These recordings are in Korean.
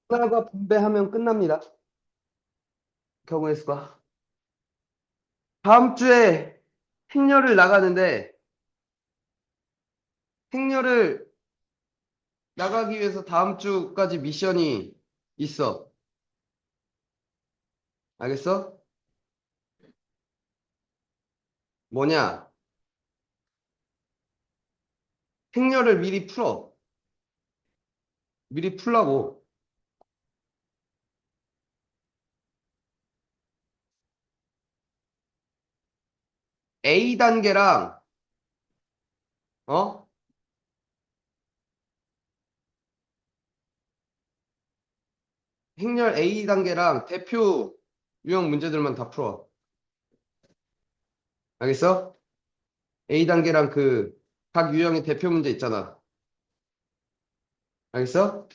분할과 분배하면 끝납니다. 경우의 수가. 다음 주에 행렬을 나가는데 행렬을 나가기 위해서 다음 주까지 미션이 있어. 알겠어? 뭐냐? 행렬을 미리 풀어. 미리 풀라고. A 단계랑 어? 행렬 A 단계랑 대표 유형 문제들만 다 풀어. 알겠어? A 단계랑 그 각 유형의 대표 문제 있잖아. 알겠어?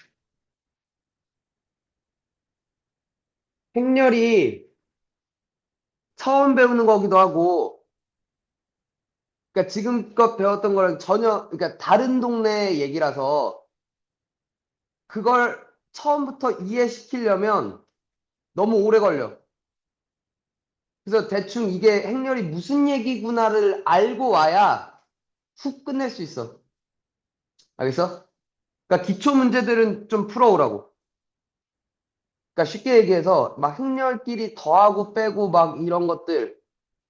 행렬이 처음 배우는 거기도 하고 그러니까 지금껏 배웠던 거랑 전혀, 그러니까 다른 동네 얘기라서 그걸 처음부터 이해시키려면 너무 오래 걸려. 그래서 대충 이게 행렬이 무슨 얘기구나를 알고 와야 훅 끝낼 수 있어. 알겠어? 그러니까 기초 문제들은 좀 풀어오라고. 그러니까 쉽게 얘기해서 막 행렬끼리 더하고 빼고 막 이런 것들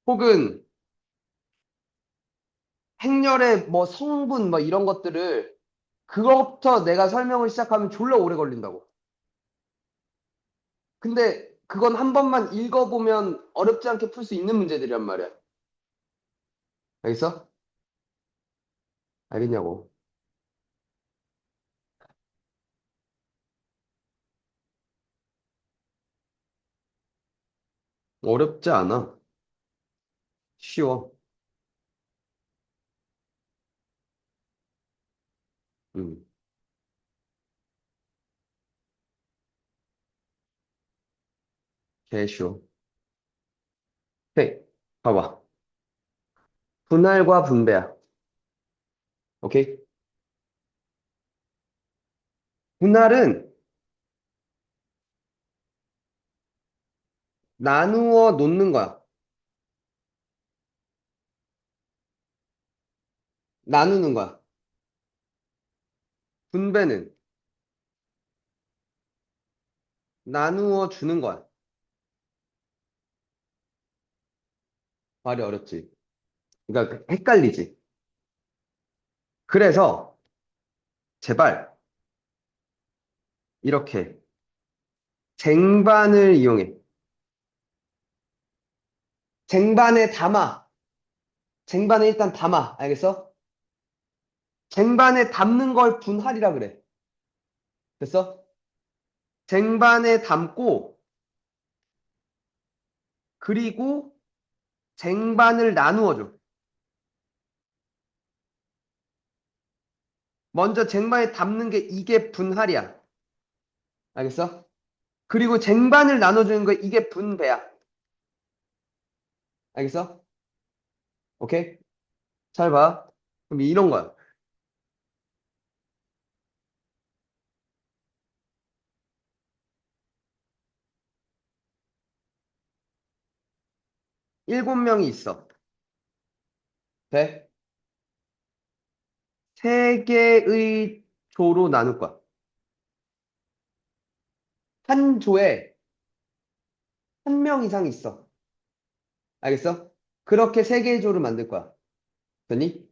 혹은 행렬의 뭐 성분 뭐 이런 것들을 그거부터 내가 설명을 시작하면 졸라 오래 걸린다고. 근데 그건 한 번만 읽어보면 어렵지 않게 풀 수 있는 문제들이란 말이야. 알겠어? 알겠냐고. 어렵지 않아. 쉬워. 음, 개 쉬워. 헤이, 봐봐. 분할과 분배야. 오케이? 분할은 나누어 놓는 거야. 나누는 거야. 분배는 나누어 주는 거야. 말이 어렵지. 그러니까 헷갈리지. 그래서 제발 이렇게 쟁반을 이용해. 쟁반에 담아. 쟁반에 일단 담아. 알겠어? 쟁반에 담는 걸 분할이라 그래. 됐어? 쟁반에 담고 그리고 쟁반을 나누어 줘. 먼저 쟁반에 담는 게 이게 분할이야. 알겠어? 그리고 쟁반을 나눠주는 거 이게 분배야. 알겠어? 오케이? 잘 봐. 그럼 이런 거야. 7명이 있어. 돼? 3개의 조로 나눌 거야. 한 조에 1명 이상 있어. 알겠어? 그렇게 3개의 조를 만들 거야. 됐니?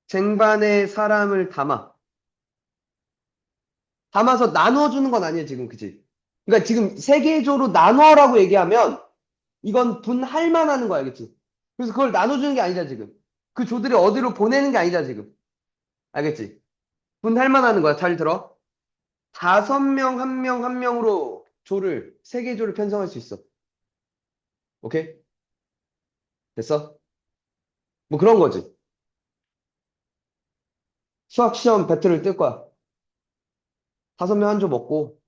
쟁반에 사람을 담아. 담아서 나눠주는 건 아니야, 지금. 그치? 그러니까 지금 3개의 조로 나눠라고 얘기하면 이건 분할만 하는 거야, 알겠지? 그래서 그걸 나눠주는 게 아니다, 지금. 그 조들이 어디로 보내는 게 아니다, 지금. 알겠지? 분할만 하는 거야. 잘 들어. 5명, 한 명, 한 명으로 조를, 3개 조를 편성할 수 있어. 오케이? 됐어? 뭐 그런 거지. 수학 시험 배틀을 뜰 거야. 5명 한 조 먹고,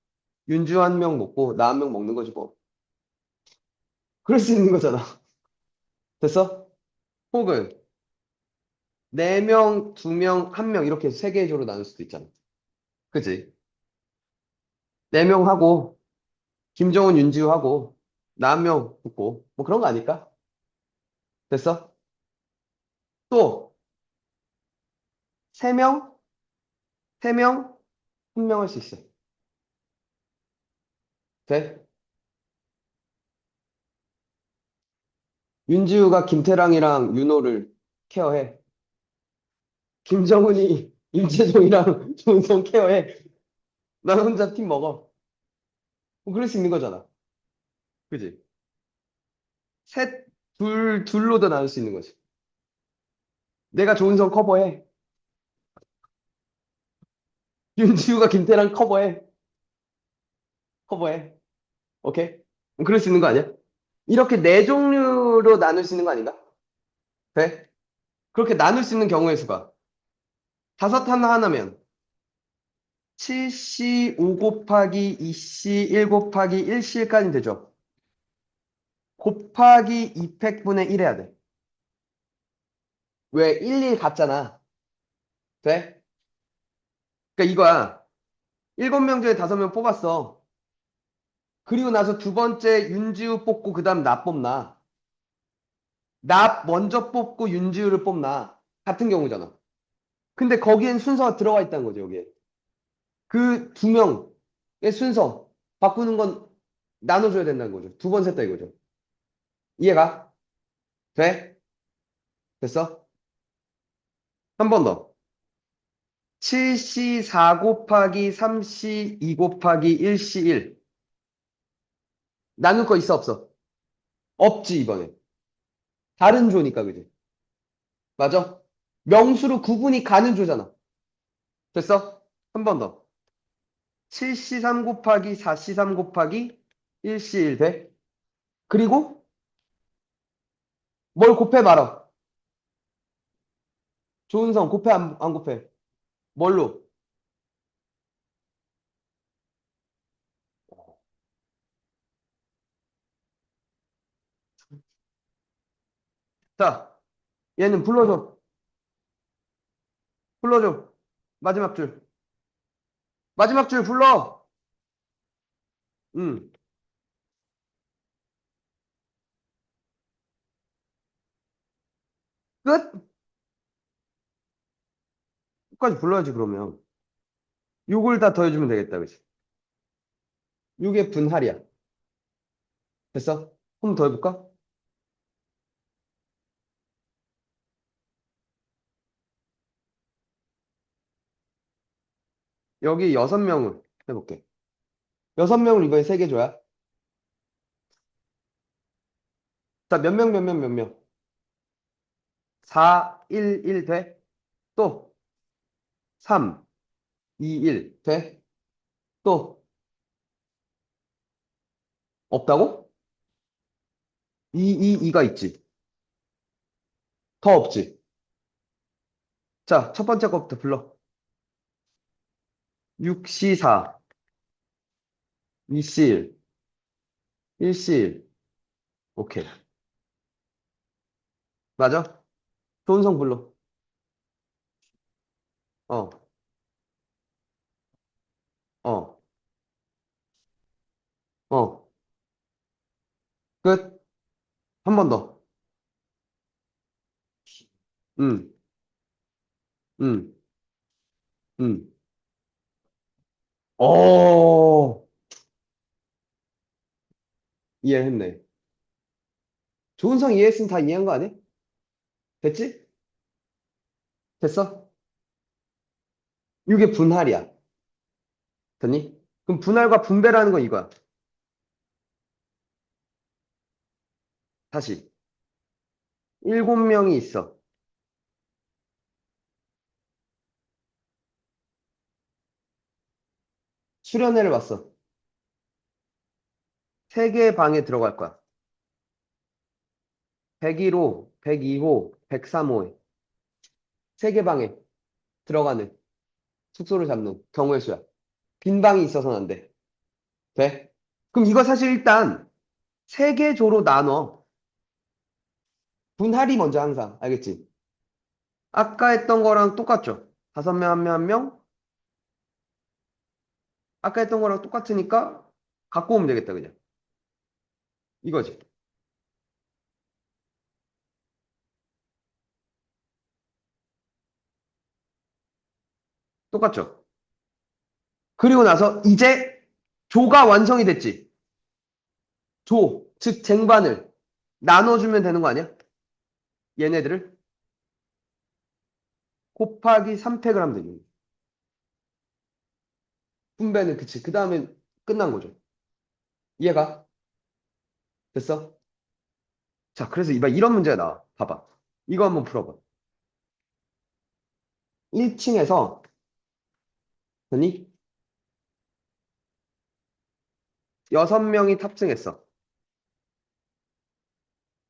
윤주 한 명 먹고, 나 한 명 먹는 거지, 뭐. 그럴 수 있는 거잖아. 됐어? 혹은, 4명, 2명, 1명, 이렇게 3개의 조로 나눌 수도 있잖아. 그지? 4명 하고, 김정은, 윤지우 하고, 나 한 명 붙고, 뭐 그런 거 아닐까? 됐어? 또, 3명? 3명? 1명 할 수 있어. 돼? 윤지우가 김태랑이랑 윤호를 케어해. 김정은이 임재종이랑 조은성 케어해. 난 혼자 팀 먹어. 뭐 그럴 수 있는 거잖아. 그지? 셋, 둘로도 나눌 수 있는 거지. 내가 조은성 커버해. 윤지우가 김태랑 커버해. 커버해. 오케이? 뭐 그럴 수 있는 거 아니야? 이렇게 4종류로 나눌 수 있는 거 아닌가? 돼? 그렇게 나눌 수 있는 경우의 수가. 다섯 하나면 7C 5 곱하기 2C 1 곱하기 1C까지 되죠. 곱하기 2팩분의 1 해야 돼. 왜? 1 같잖아. 돼? 그러니까 이거야. 7명 중에 5명 뽑았어. 그리고 나서 두 번째 윤지우 뽑고 그 다음 나 뽑나. 나 먼저 뽑고 윤지우를 뽑나. 같은 경우잖아. 근데 거기엔 순서가 들어가 있다는 거죠, 여기에. 그 2명의 순서 바꾸는 건 나눠줘야 된다는 거죠. 2번 셌다 이거죠. 이해가? 돼? 됐어? 한 번 더. 7C 4 곱하기 3C 2 곱하기 1C 1. 나눌 거 있어, 없어? 없지, 이번에. 다른 조니까, 그지? 맞아? 명수로 구분이 가는 조잖아. 됐어? 한 번 더. 7C3 곱하기 4C3 곱하기 1C1 돼? 그리고 뭘 곱해 말아. 조은성 곱해 안 곱해? 뭘로? 자, 얘는 불러줘. 불러줘. 마지막 줄. 마지막 줄 불러. 응. 끝? 끝까지 불러야지, 그러면. 요걸 다 더해주면 되겠다, 그치? 요게 분할이야. 됐어? 한 번 더 해볼까? 여기 6명을 해볼게. 6명을 이번에 3개 줘야. 자, 몇 명, 몇 명, 몇 명? 4, 1, 1 돼? 또 3, 2, 1 돼? 또 없다고? 2, 2, 2가 있지. 더 없지. 자, 첫 번째 거부터 불러. 6C4, 2C1, 1C1. 오케이. 맞아? 조은성 불러. 어, 어, 어. 끝. 한 번 더. 응, 응, 응. 어, 이해했네. 조은성 이해했으면 다 이해한 거 아니야? 됐지? 됐어? 이게 분할이야. 됐니? 그럼 분할과 분배라는 건 이거야. 다시. 7명이 있어. 수련회를 왔어. 3개의 방에 들어갈 거야. 101호, 102호, 103호에. 3개 방에 들어가는 숙소를 잡는 경우의 수야. 빈 방이 있어서는 안 돼. 돼? 그럼 이거 사실 일단 3개 조로 나눠. 분할이 먼저 항상. 알겠지? 아까 했던 거랑 똑같죠? 5명, 한 명, 한 명. 아까 했던 거랑 똑같으니까 갖고 오면 되겠다, 그냥. 이거지. 똑같죠? 그리고 나서 이제 조가 완성이 됐지. 조, 즉 쟁반을 나눠주면 되는 거 아니야? 얘네들을 곱하기 3팩을 하면 되지. 분배는 그치. 그 다음에 끝난 거죠. 이해가? 됐어? 자, 그래서 이런 문제가 나와. 봐봐. 이거 한번 풀어봐. 1층에서, 아니, 6명이 탑승했어.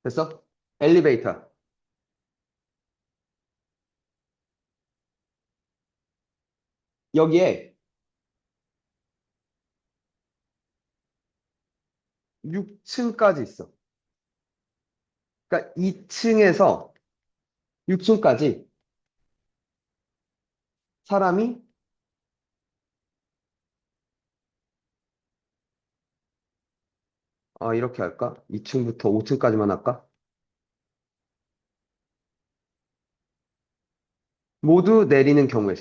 됐어? 엘리베이터. 여기에 6층까지 있어. 그러니까 2층에서 6층까지 사람이, 이렇게 할까? 2층부터 5층까지만 할까? 모두 내리는 경우에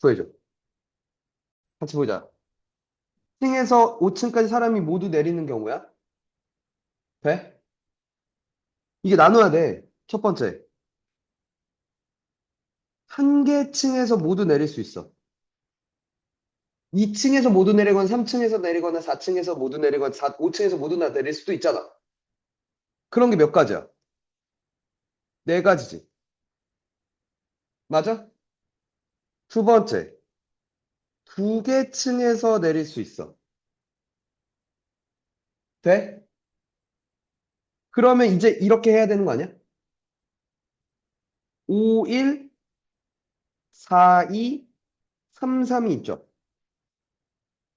구해줘. 같이 보자. 1층에서 5층까지 사람이 모두 내리는 경우야? 돼? 이게 나눠야 돼. 첫 번째. 한 개 층에서 모두 내릴 수 있어. 2층에서 모두 내리거나 3층에서 내리거나 4층에서 모두 내리거나 5층에서 모두 내릴 수도 있잖아. 그런 게 몇 가지야? 네 가지지. 맞아? 두 번째. 두 개 층에서 내릴 수 있어. 돼? 그러면 이제 이렇게 해야 되는 거 아니야? 5, 1, 4, 2, 3, 3이 있죠.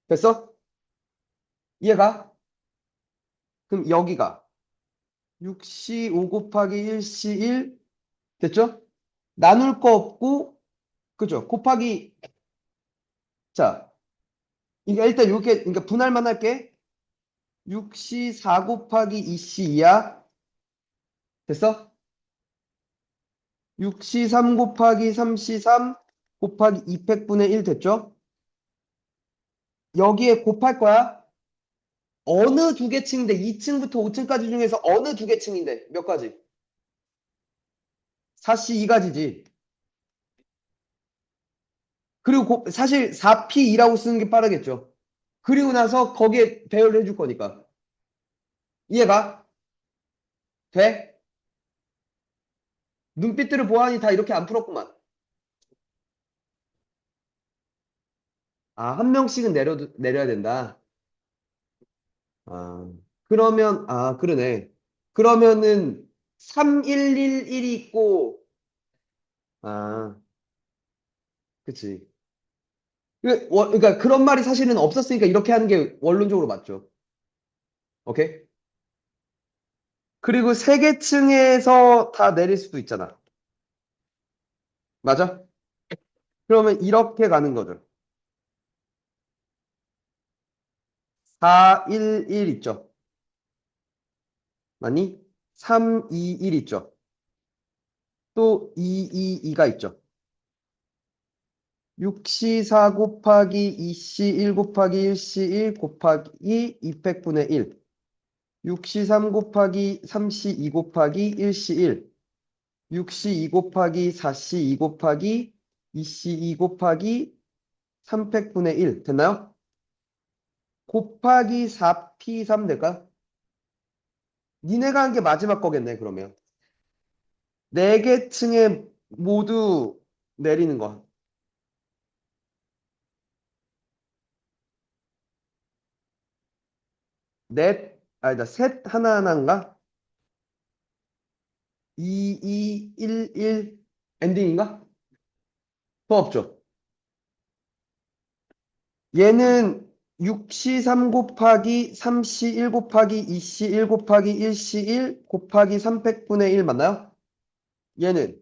됐어? 이해가? 그럼 여기가 6시 5 곱하기 1시 1 됐죠? 나눌 거 없고 그죠? 곱하기 자 이게 일단 이렇게 그러니까 분할만 할게 6시 4 곱하기 2시 2야 됐어? 6시 3 곱하기 3시 3 곱하기 200분의 1 됐죠? 여기에 곱할 거야 어느 두 개 층인데 2층부터 5층까지 중에서 어느 두 개 층인데 몇 가지? 4시 2가지지 그리고 사실 4P2라고 쓰는 게 빠르겠죠 그리고 나서 거기에 배열을 해줄 거니까 이해가? 돼? 눈빛들을 보아하니 다 이렇게 안 풀었구만. 한 명씩은 내려야 된다. 그러네. 그러면은 3111이 있고, 아, 그치. 그러니까 그런 말이 사실은 없었으니까 이렇게 하는 게 원론적으로 맞죠. 오케이? 그리고 세 개 층에서 다 내릴 수도 있잖아. 맞아? 그러면 이렇게 가는 거죠. 411 있죠. 맞니? 321 있죠. 또 222가 있죠. 6시 4 곱하기 2시 1 곱하기 1시 1 곱하기 200분의 1. 6시 3 곱하기 3시 2 곱하기 1시 1. 6시 2 곱하기 4시 2 곱하기 2시 2 곱하기 300분의 1. 됐나요? 곱하기 4p3 될까? 니네가 한 게 마지막 거겠네, 그러면. 네 개 층에 모두 내리는 거. 아니다, 셋 하나하나인가? 2, 2, 1, 1 엔딩인가? 더 없죠. 얘는 6시 3 곱하기 3시 1 곱하기 2시 1 곱하기 1시 1 곱하기 300분의 1 맞나요? 얘는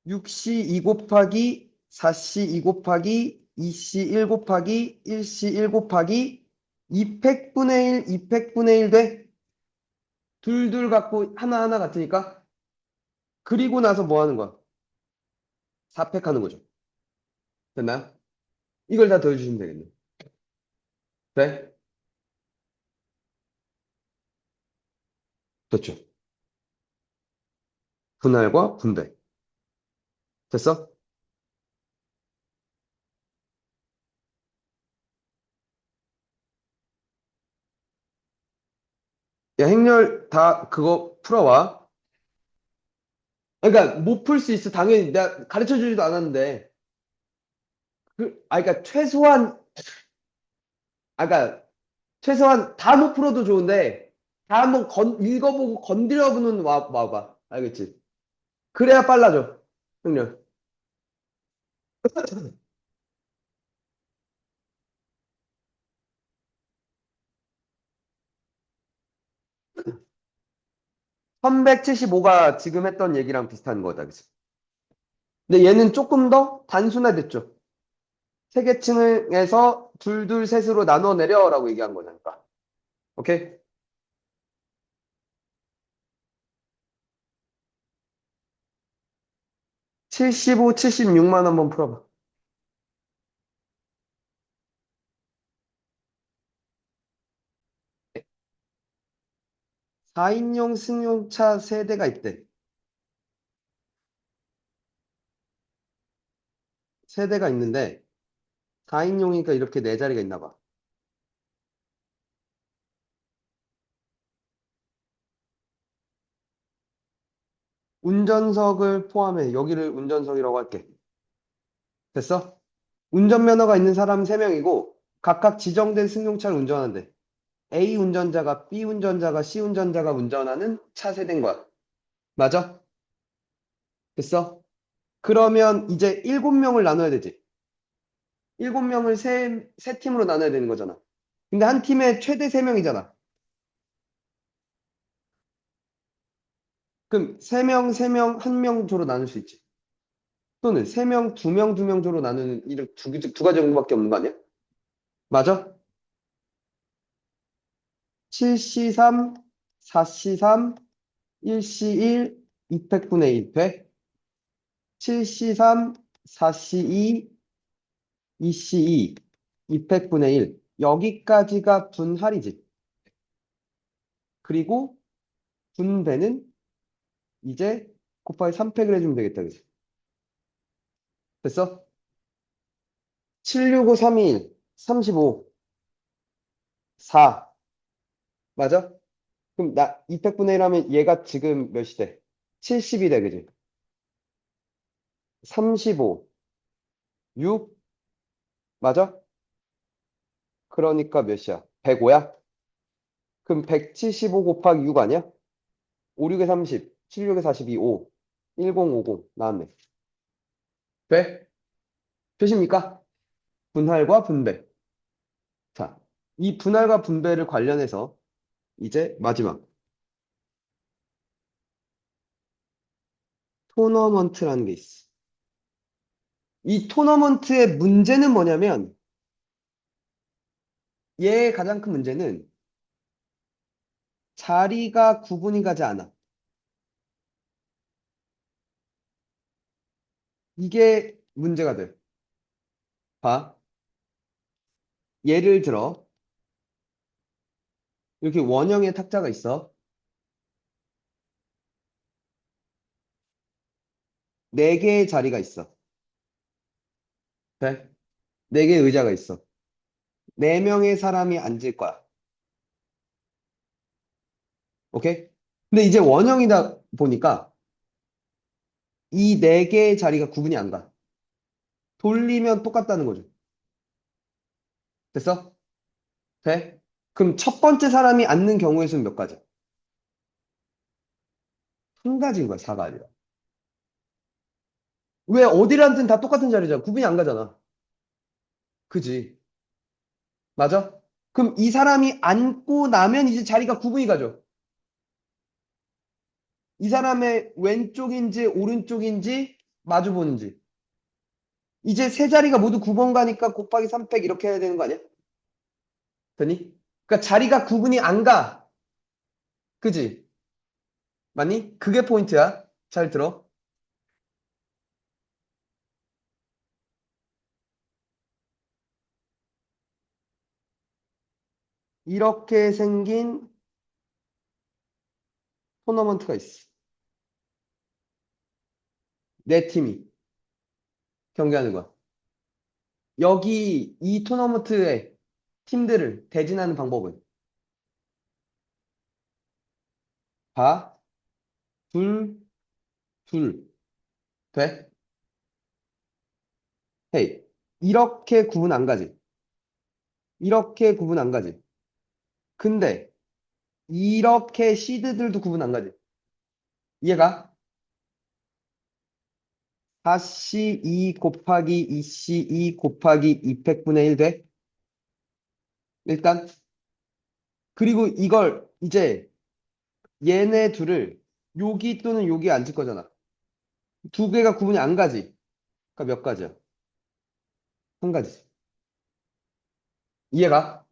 6시 2 곱하기 4C 2 곱하기 2C 1 곱하기 1C 1 곱하기 2팩분의 1, 2팩분의 1 돼? 둘둘 갖고 하나하나 같으니까. 그리고 나서 뭐 하는 거야? 4팩 하는 거죠. 됐나요? 이걸 다 더해주시면 되겠네. 돼? 됐죠. 분할과 분배. 됐어? 야, 행렬 다 그거 풀어와. 그러니까 못 풀 수 있어. 당연히 내가 가르쳐 주지도 않았는데. 그러니까 그러니까 최소한 다 못 풀어도 좋은데 다 한번 읽어보고 건드려보는 와봐. 알겠지? 그래야 빨라져. 행렬. 375가 지금 했던 얘기랑 비슷한 거다. 그치? 근데 얘는 조금 더 단순화됐죠. 세계층에서 둘둘 셋으로 나눠내려라고 얘기한 거니까. 오케이? 75, 76만 한번 풀어봐. 4인용 승용차 세대가 있대. 세대가 있는데 4인용이니까 이렇게 네 자리가 있나 봐. 운전석을 포함해. 여기를 운전석이라고 할게. 됐어? 운전면허가 있는 사람 3명이고 각각 지정된 승용차를 운전한대. A 운전자가 B 운전자가 C 운전자가 운전하는 차 세대인 거야. 맞아? 됐어? 그러면 이제 7명을 나눠야 되지. 7명을 세 팀으로 나눠야 되는 거잖아. 근데 한 팀에 최대 3명이잖아. 그럼 3명, 3명, 1명 조로 나눌 수 있지. 또는 3명, 2명, 2명 조로 나누는 이렇게 두 가지 정도밖에 없는 거 아니야? 맞아? 7C3, 4C3, 1C1, 2팩분의 1 돼? 7C3, 4C2, 2C2, 2팩분의 1. 여기까지가 분할이지. 그리고 분배는 이제 곱하기 3팩을 해주면 되겠다. 그치? 됐어? 765, 321, 35, 4. 맞아? 그럼 2팩분의 1 하면 얘가 지금 몇이 돼? 70이 돼, 그지? 35, 6, 맞아? 그러니까 몇이야? 105야? 그럼 175 곱하기 6 아니야? 5, 6에 30, 7, 6에 42, 5, 1050 나왔네. 돼? 되십니까? 분할과 분배. 자, 이 분할과 분배를 관련해서 이제 마지막 토너먼트라는 게 있어. 이 토너먼트의 문제는 뭐냐면 얘의 가장 큰 문제는 자리가 구분이 가지 않아. 이게 문제가 돼. 봐. 예를 들어 이렇게 원형의 탁자가 있어. 네 개의 자리가 있어. 네? 네 개의 의자가 있어. 네 명의 사람이 앉을 거야. 오케이? 근데 이제 원형이다 보니까 이 네 개의 자리가 구분이 안 가. 돌리면 똑같다는 거죠. 됐어? 돼? 그럼 첫 번째 사람이 앉는 경우의 수는 몇 가지? 한 가지인 거야, 4가 아니라. 왜 어디를 앉든 다 똑같은 자리잖아. 구분이 안 가잖아. 그지? 맞아? 그럼 이 사람이 앉고 나면 이제 자리가 구분이 가죠. 이 사람의 왼쪽인지 오른쪽인지 마주 보는지. 이제 세 자리가 모두 9번 가니까 곱하기 3팩 이렇게 해야 되는 거 아니야? 되니? 그러니까 자리가 구분이 안 가. 그지? 맞니? 그게 포인트야. 잘 들어. 이렇게 생긴 토너먼트가 있어. 내 팀이 경기하는 거야. 여기 이 토너먼트의 팀들을 대진하는 방법은 봐, 둘, 둘, 돼? 헤이. 이렇게 구분 안 가지. 이렇게 구분 안 가지. 근데 이렇게 시드들도 구분 안 가지. 이해가? 4C 2 곱하기 2C 2 곱하기 2팩분의 1 돼? 일단. 그리고 이걸 이제 얘네 둘을 여기 또는 여기 앉을 거잖아. 두 개가 구분이 안 가지. 그러니까 몇 가지야? 한 가지. 이해가?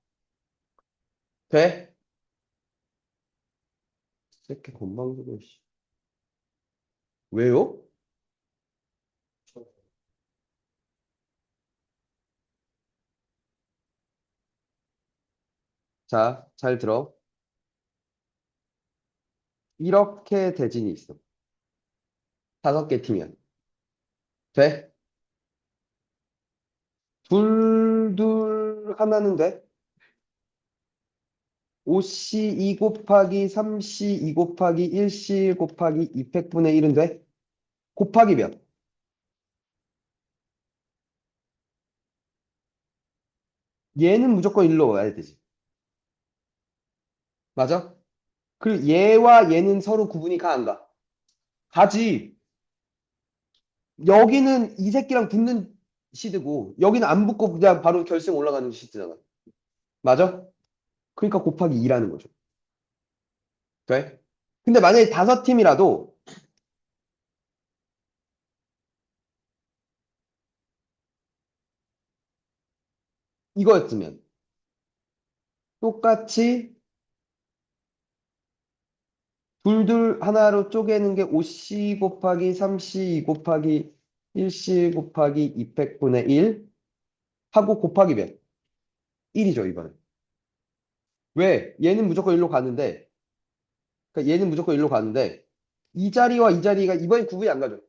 돼? 새끼 건방지고 씨. 왜요? 자, 잘 들어. 이렇게 대진이 있어. 5개 팀이야. 돼? 둘 하나는 돼? 5C 2 곱하기 3C 2 곱하기 1C 곱하기 2팩분의 1은 돼? 곱하기 몇? 얘는 무조건 일로 와야 되지. 맞아? 그리고 얘와 얘는 서로 구분이 가, 안 가? 가지. 여기는 이 새끼랑 붙는 시드고, 여기는 안 붙고 그냥 바로 결승 올라가는 시드잖아. 맞아? 그러니까 곱하기 2라는 거죠. 돼? 근데 만약에 5팀이라도 이거였으면 똑같이 둘둘 하나로 쪼개는 게 5C 곱하기 3C 곱하기 1C 곱하기 2팩분의 1 하고 곱하기 몇? 1이죠, 이번에. 왜? 얘는 무조건 일로 가는데, 그러니까 얘는 무조건 일로 가는데, 이 자리와 이 자리가 이번엔 구분이 안 가죠.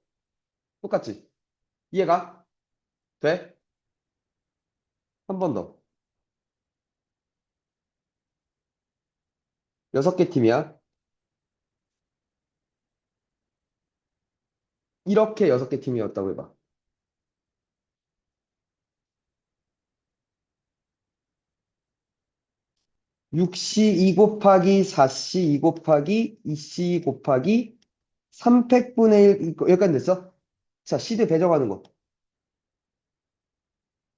똑같지? 이해가? 돼? 한 번 더. 6개 팀이야. 이렇게 6개 팀이었다고 해봐. 6C 2 곱하기 4C 2 곱하기 2C 곱하기 3팩분의 1, 여기까지 됐어? 자, 시드 배정하는 거.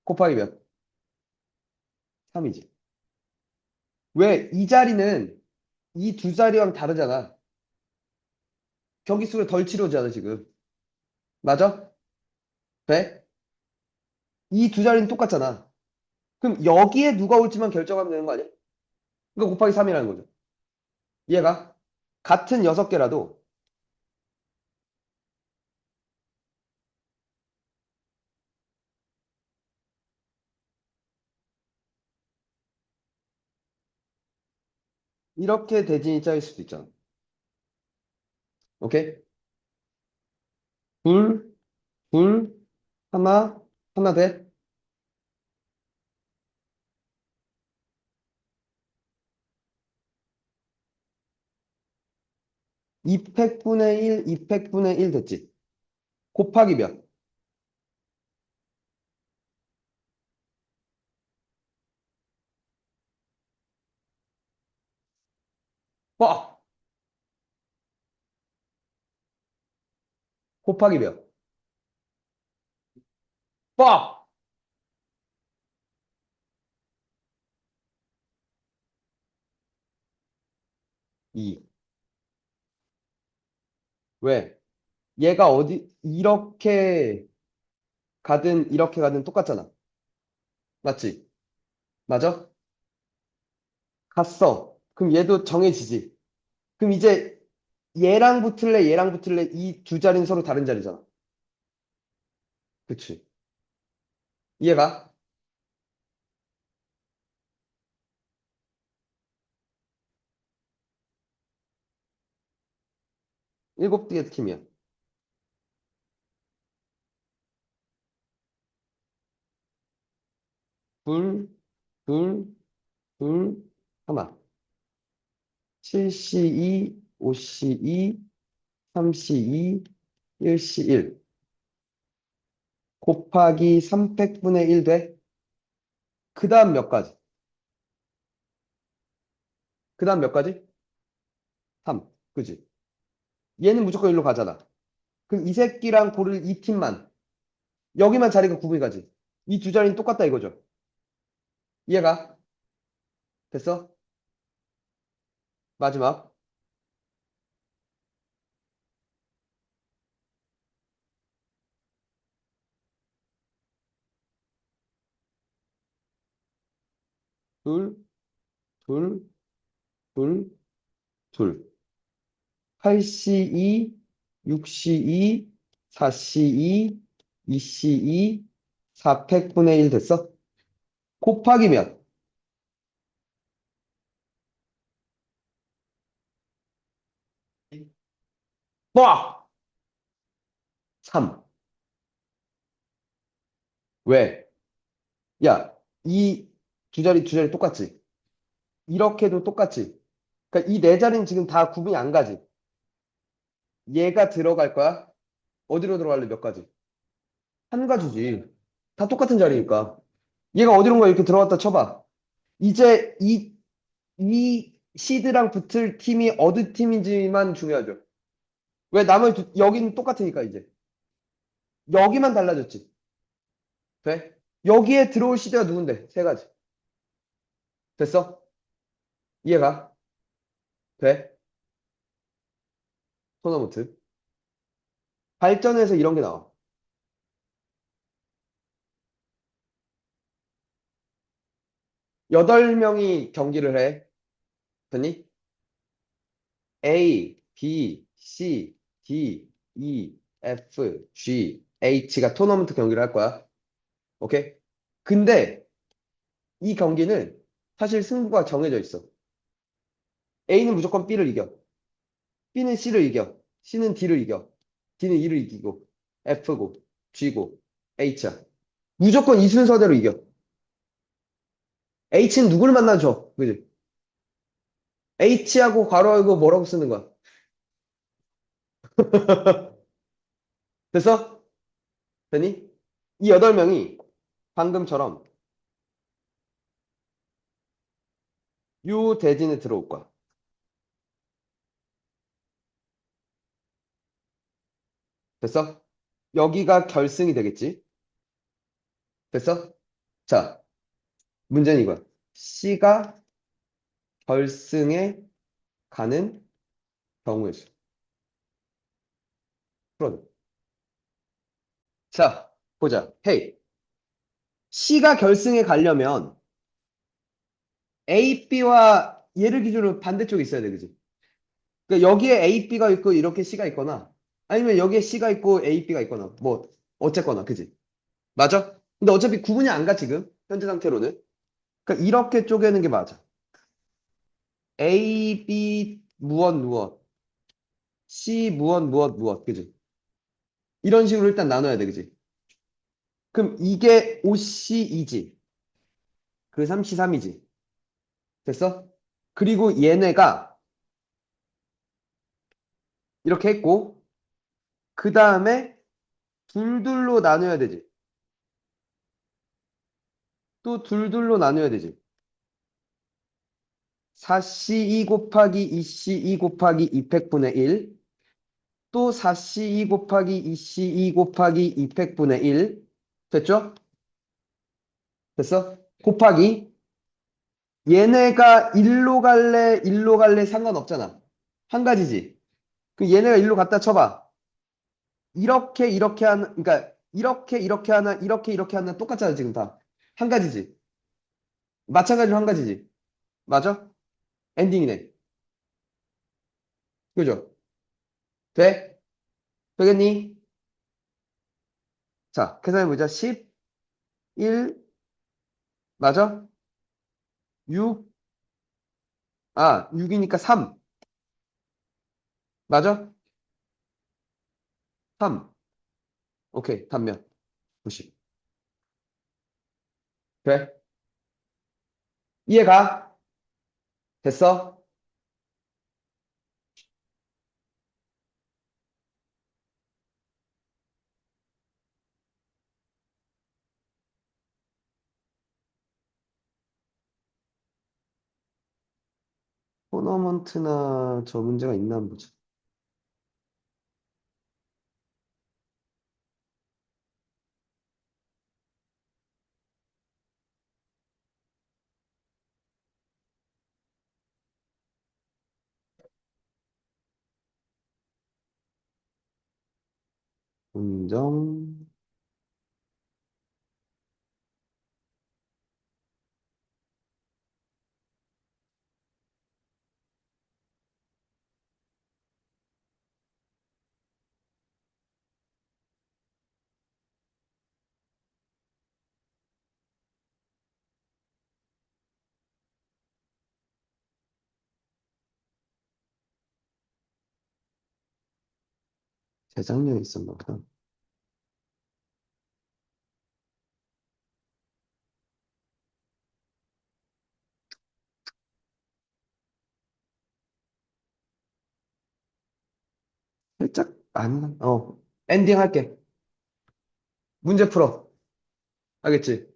곱하기 몇? 3이지. 왜? 이 자리는 이 두 자리랑 다르잖아. 경기 수를 덜 치르잖아, 지금. 맞아? 돼? 이 두 자리는 똑같잖아. 그럼 여기에 누가 올지만 결정하면 되는 거 아니야? 그러니까 곱하기 3이라는 거죠. 이해가? 같은 6개라도 이렇게 대진이 짜일 수도 있잖아. 오케이? 둘, 둘, 하나, 하나 돼? 2팩분의 1, 2팩분의 1 됐지? 곱하기 몇? 뻑! 곱하기 몇? 뻑! 2. 왜? 얘가 어디, 이렇게 가든 이렇게 가든 똑같잖아. 맞지? 맞아? 갔어. 그럼 얘도 정해지지. 그럼 이제 얘랑 붙을래, 얘랑 붙을래, 이 두 자리는 서로 다른 자리잖아. 그치? 이해가? 일곱 개의 팀이야. 둘, 둘, 둘, 하나. 7C2, 5C2, 3C2, 1C1. 곱하기 300분의 1 돼. 그 다음 몇 가지? 그 다음 몇 가지? 3. 그지? 얘는 무조건 일로 가잖아. 그럼 이 새끼랑 고를 이 팀만. 여기만 자리가 구분이 가지. 이 두 자리는 똑같다 이거죠. 이해가? 됐어? 마지막. 둘, 둘, 둘, 둘. 8C2, 6C2, 4C2, 2C2, 400분의 1 됐어? 곱하기 몇? 뭐? 3. 왜? 야, 이 두 자리 똑같지? 이렇게도 똑같지? 그러니까 이 네 자리는 지금 다 구분이 안 가지? 얘가 들어갈 거야? 어디로 들어갈래? 몇 가지? 한 가지지. 다 똑같은 자리니까. 얘가 어디론가 이렇게 들어갔다 쳐봐. 이제 이 시드랑 붙을 팀이 어느 팀인지만 중요하죠. 왜 여기는 똑같으니까 이제. 여기만 달라졌지. 돼? 여기에 들어올 시드가 누군데? 세 가지. 됐어? 이해가? 돼? 토너먼트. 발전해서 이런 게 나와. 8명이 경기를 해. 됐니? A, B, C, D, E, F, G, H가 토너먼트 경기를 할 거야. 오케이? 근데 이 경기는 사실 승부가 정해져 있어. A는 무조건 B를 이겨. B는 C를 이겨. C는 D를 이겨. D는 E를 이기고. F고, G고, H야. 무조건 이 순서대로 이겨. H는 누굴 만나줘? 그지? H하고 괄호 열고 뭐라고 쓰는 거야? 됐어? 됐니? 이 8명이 방금처럼 요 대진에 들어올 거야. 됐어? 여기가 결승이 되겠지? 됐어? 자, 문제는 이거야. C가 결승에 가는 경우의 수. 풀어줘. 자, 보자. 헤이. C가 결승에 가려면 A, B와 얘를 기준으로 반대쪽에 있어야 돼, 그지? 그러니까 여기에 A, B가 있고 이렇게 C가 있거나 아니면 여기에 C가 있고 A, B가 있거나 뭐 어쨌거나, 그지? 맞아? 근데 어차피 구분이 안 가, 지금. 현재 상태로는. 그러니까 이렇게 쪼개는 게 맞아. A, B, 무엇, 무엇. C, 무엇, 무엇, 무엇. 그지? 이런 식으로 일단 나눠야 돼, 그지? 그럼 이게 5C2지. 그 3C3이지. 됐어? 그리고 얘네가 이렇게 했고, 그 다음에 둘둘로 나눠야 되지. 또 둘둘로 나눠야 되지. 4C2 곱하기 2C2 곱하기 200분의 1. 또 4C2 곱하기 2C2 곱하기 200분의 1. 됐죠? 됐어? 곱하기 얘네가 일로 갈래 상관없잖아. 한 가지지. 그 얘네가 일로 갔다 쳐봐. 이렇게 하는, 그러니까 이렇게 하나, 이렇게 하나 똑같잖아, 지금 다. 한 가지지. 마찬가지로 한 가지지. 맞아? 엔딩이네. 그죠? 돼? 되겠니? 자, 계산해보자. 10, 1, 맞아? 6, 6이니까 3. 맞아? 3. 오케이, 단면. 90. 그래? 이해가? 됐어? 토너먼트나 저 문제가 있나 한번 보자. 운정, 재작년에 있었나 보다. 살짝, 아니나? 엔딩 할게. 문제 풀어. 알겠지?